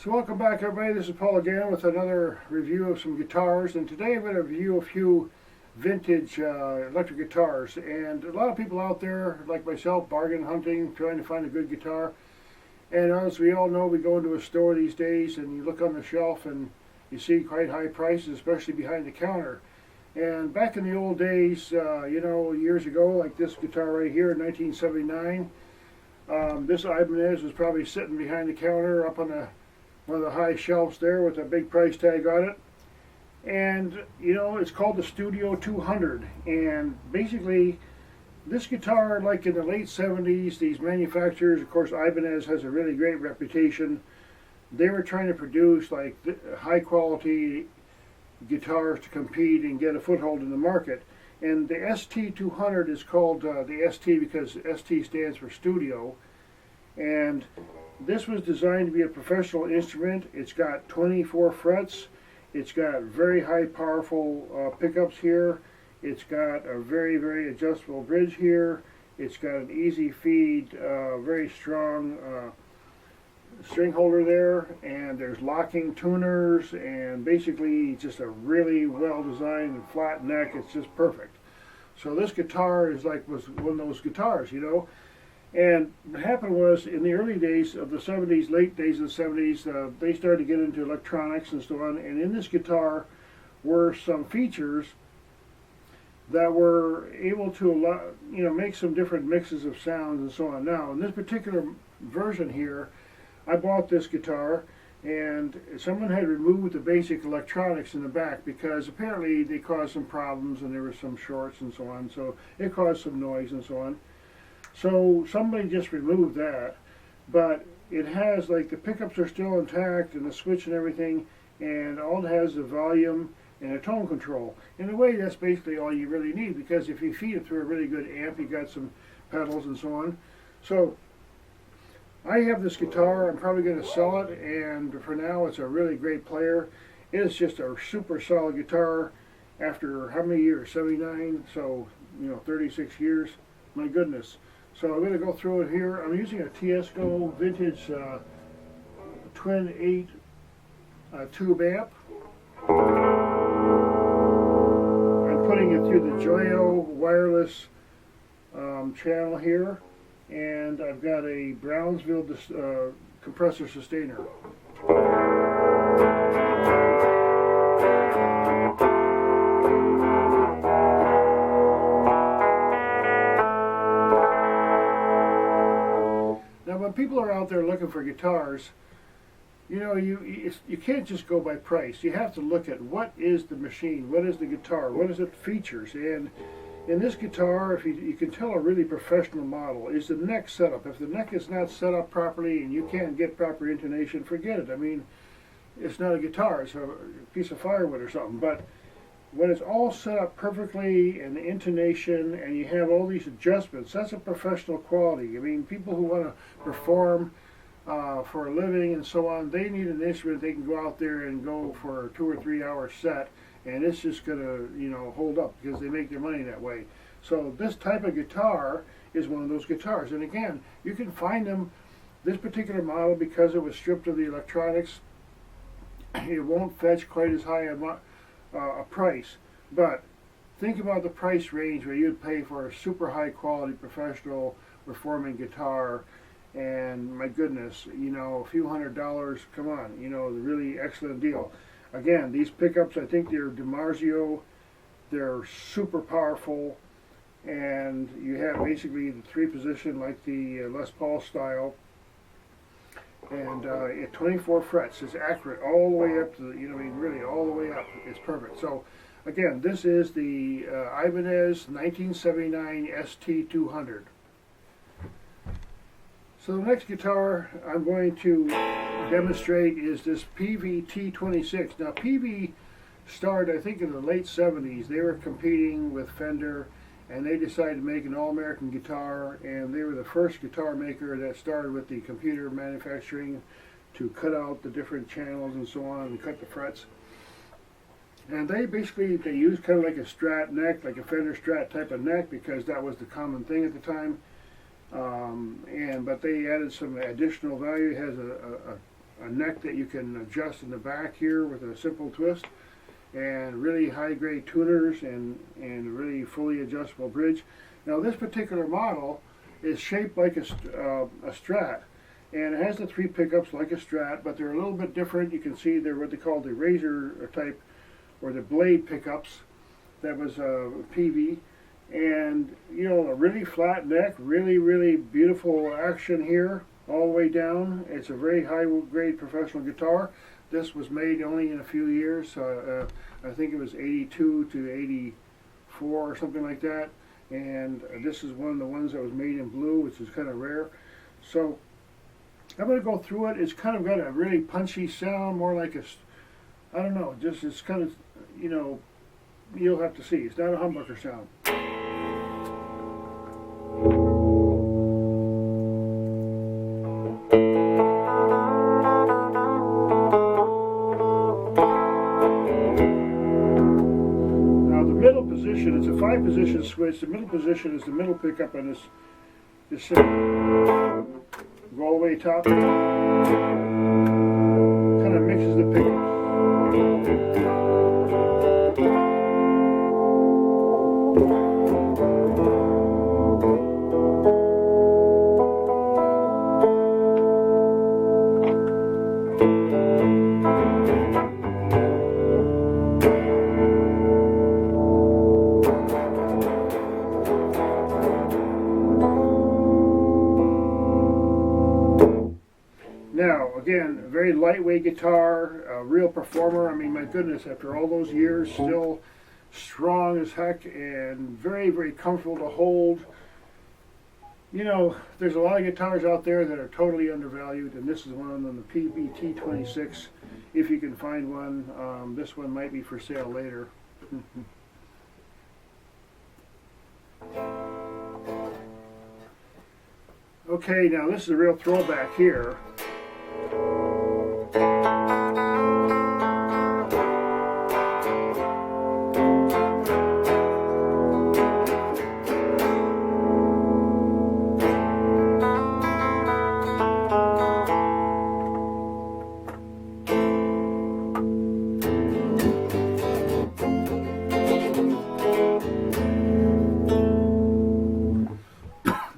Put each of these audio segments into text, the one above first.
So welcome back everybody, this is Paul again with another review of some guitars, and today I'm going to review a few vintage electric guitars. And a lot of people out there, like myself, bargain hunting, trying to find a good guitar. And as we all know, we go into a store these days and you look on the shelf and you see quite high prices, especially behind the counter. And back in the old days, you know, years ago, like this guitar right here in 1979, this Ibanez was probably sitting behind the counter up on one of the high shelves there with a big price tag on it. And you know, it's called the Studio 200, and basically this guitar, like in the late 70s, these manufacturers, of course Ibanez has a really great reputation, they were trying to produce like high quality guitars to compete and get a foothold in the market. And the ST200 is called the ST because ST stands for Studio, and this was designed to be a professional instrument. It's got 24 frets. It's got very high powerful pickups here. It's got a very, very adjustable bridge here. It's got an easy feed, very strong string holder there, and there's locking tuners, and basically just a really well designed and flat neck. It's just perfect. So this guitar is was one of those guitars, you know. And what happened was, in the early days of the 70s, late days of the 70s, they started to get into electronics and so on. And in this guitar were some features that were able to allow, you know, make some different mixes of sounds and so on. Now, in this particular version here, I bought this guitar, and someone had removed the basic electronics in the back because apparently they caused some problems and there were some shorts and so on. So it caused some noise and so on. So somebody just removed that, but it has, like, the pickups are still intact and the switch and everything, and all it has is a volume and a tone control. In a way, that's basically all you really need, because if you feed it through a really good amp, you got some pedals and so on. So I have this guitar. I'm probably going to sell it, and for now it's a really great player. It is just a super solid guitar after how many years? 79, so, you know, 36 years. My goodness. So I'm going to go through it here. I'm using a Tiesco vintage twin 8 tube amp. I'm putting it through the Joyo wireless channel here, and I've got a Brownsville compressor sustainer. When people are out there looking for guitars, you know, you can't just go by price. You have to look at what is the machine, what is the guitar, what is it features. And in this guitar, if you can tell a really professional model, is the neck set up. If the neck is not set up properly and you can't get proper intonation, forget it. I mean, it's not a guitar, it's a piece of firewood or something. But when it's all set up perfectly, and the intonation, and you have all these adjustments, that's a professional quality. I mean, people who want to perform for a living and so on, they need an instrument they can go out there and go for a 2 or 3 hour set, and it's just going to, you know, hold up because they make their money that way. So this type of guitar is one of those guitars. And again, you can find them, this particular model, because it was stripped of the electronics, it won't fetch quite as high a price, but think about the price range where you'd pay for a super high quality professional performing guitar, and my goodness, you know, a few $100s, come on, you know, a really excellent deal. Again, these pickups, I think they're DiMarzio, they're super powerful, and you have basically the 3-position like the Les Paul style. And at 24 frets, it's accurate all the way up to the, you know, I mean, really all the way up. It's perfect. So, again, this is the Ibanez 1979 ST200. So the next guitar I'm going to demonstrate is this Peavey T26. Now, Peavey started, I think, in the late 70s. They were competing with Fender, and they decided to make an all-American guitar, and they were the first guitar maker that started with the computer manufacturing to cut out the different channels and so on, and cut the frets. And they used kind of like a Strat neck, like a Fender Strat type of neck, because that was the common thing at the time. But they added some additional value. It has a a neck that you can adjust in the back here with a simple twist, and really high-grade tuners and really fully adjustable bridge. Now this particular model is shaped like a Strat, and it has the 3 pickups like a Strat, but they're a little bit different. You can see they're what they call the razor type, or the blade pickups. That was Peavey, and you know, a really flat neck, really beautiful action here all the way down. It's a very high-grade professional guitar. This was made only in a few years. I think it was 82 to 84 or something like that. And this is one of the ones that was made in blue, which is kind of rare. So I'm going to go through it. It's kind of got a really punchy sound, more like a, I don't know, just it's kind of, you know, you'll have to see. It's not a humbucker sound. It's a 5-position switch. The middle position is the middle pickup, and it's just go all the way top. Kind of mixes the pickups. Now, again, a very lightweight guitar, a real performer. I mean, my goodness, after all those years, still strong as heck and very comfortable to hold. You know, there's a lot of guitars out there that are totally undervalued, and this is one of them, the Peavey T26, if you can find one. This one might be for sale later. Okay, now this is a real throwback here.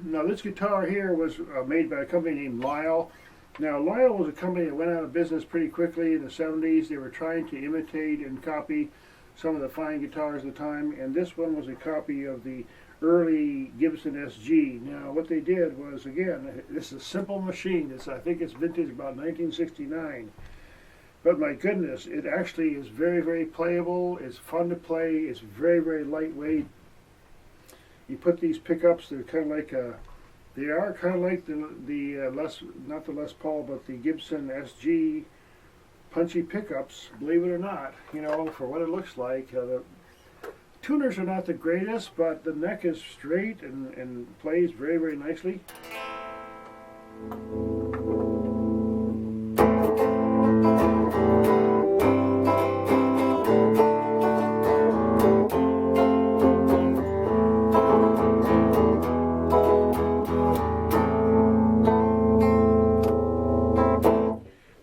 Now this guitar here was made by a company named Lyle. Now, Lyle was a company that went out of business pretty quickly in the 70s. They were trying to imitate and copy some of the fine guitars of the time, and this one was a copy of the early Gibson SG. Now, what they did was, again, this is a simple machine. I think it's vintage about 1969. But my goodness, it actually is very playable. It's fun to play. It's very lightweight. You put these pickups, they're kind of like they are kind of like the not the Les Paul, but the Gibson SG punchy pickups, believe it or not, you know, for what it looks like. The tuners are not the greatest, but the neck is straight and plays very nicely.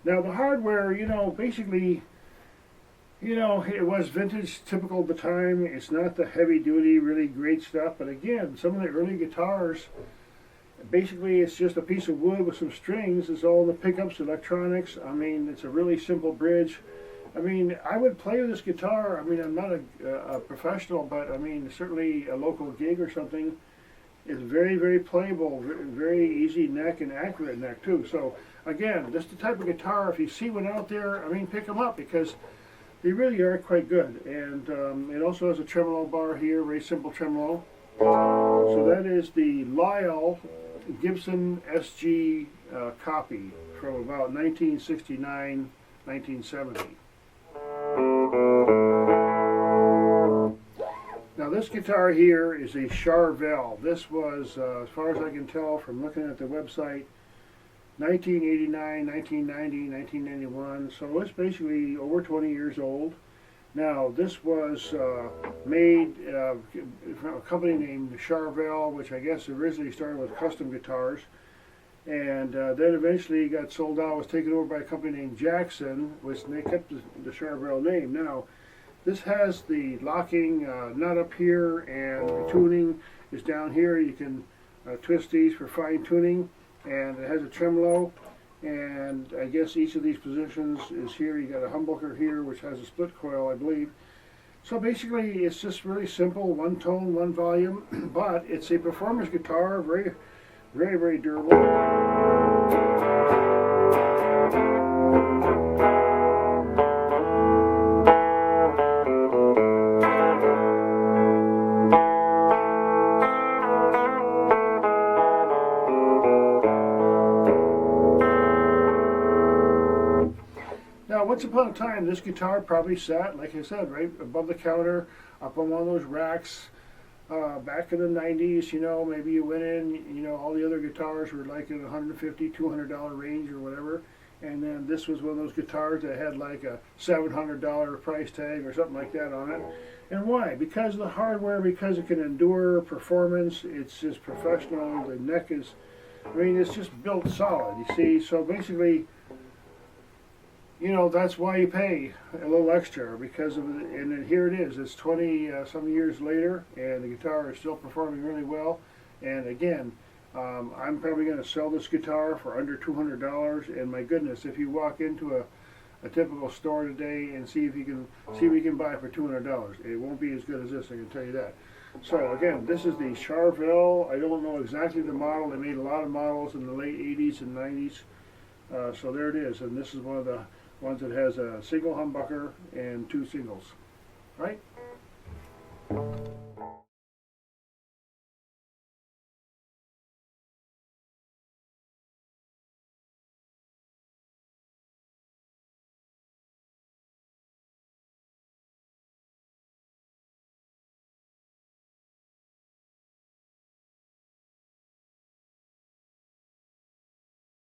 Now the hardware, you know, basically, you know, it was vintage, typical of the time. It's not the heavy-duty, really great stuff. But again, some of the early guitars, basically it's just a piece of wood with some strings. It's all the pickups, electronics. I mean, it's a really simple bridge. I mean, I would play with this guitar. I mean, I'm not a professional, but I mean, certainly a local gig or something. It's very playable, very easy neck and accurate neck too. So again, this is the type of guitar, if you see one out there, I mean, pick them up, because they really are quite good. And it also has a tremolo bar here, very simple tremolo. So that is the Lyle Gibson SG copy from about 1969, 1970. Now this guitar here is a Charvel. This was, as far as I can tell from looking at the website, 1989, 1990, 1991. So it's basically over 20 years old. Now this was made from a company named Charvel, which I guess originally started with custom guitars. And then eventually got sold out, was taken over by a company named Jackson, which they kept the Charvel name. Now, this has the locking nut up here, and the tuning is down here. You can twist these for fine tuning, and it has a tremolo, and I guess each of these positions is here. You got a humbucker here, which has a split coil, I believe. So basically, it's just really simple, one tone, one volume, but it's a performance guitar, very, very, very durable. Now, once upon a time, this guitar probably sat, like I said, right above the counter, up on one of those racks. Back in the 90s, you know, maybe you went in, you know, all the other guitars were like in the $150, $200 range or whatever. And then this was one of those guitars that had like a $700 price tag or something like that on it. And why? Because of the hardware, because it can endure performance, it's just professional, the neck is, I mean, it's just built solid, you see. So basically, you know, that's why you pay a little extra, because of it. And then here it is. It's 20 some years later, and the guitar is still performing really well. And again, I'm probably going to sell this guitar for under $200. And my goodness, if you walk into a typical store today and see if you can buy it for $200, it won't be as good as this, I can tell you that. So again, this is the Charvel. I don't know exactly the model. They made a lot of models in the late 80s and 90s. So there it is, and this is one of the ones that has a single humbucker and two singles, right?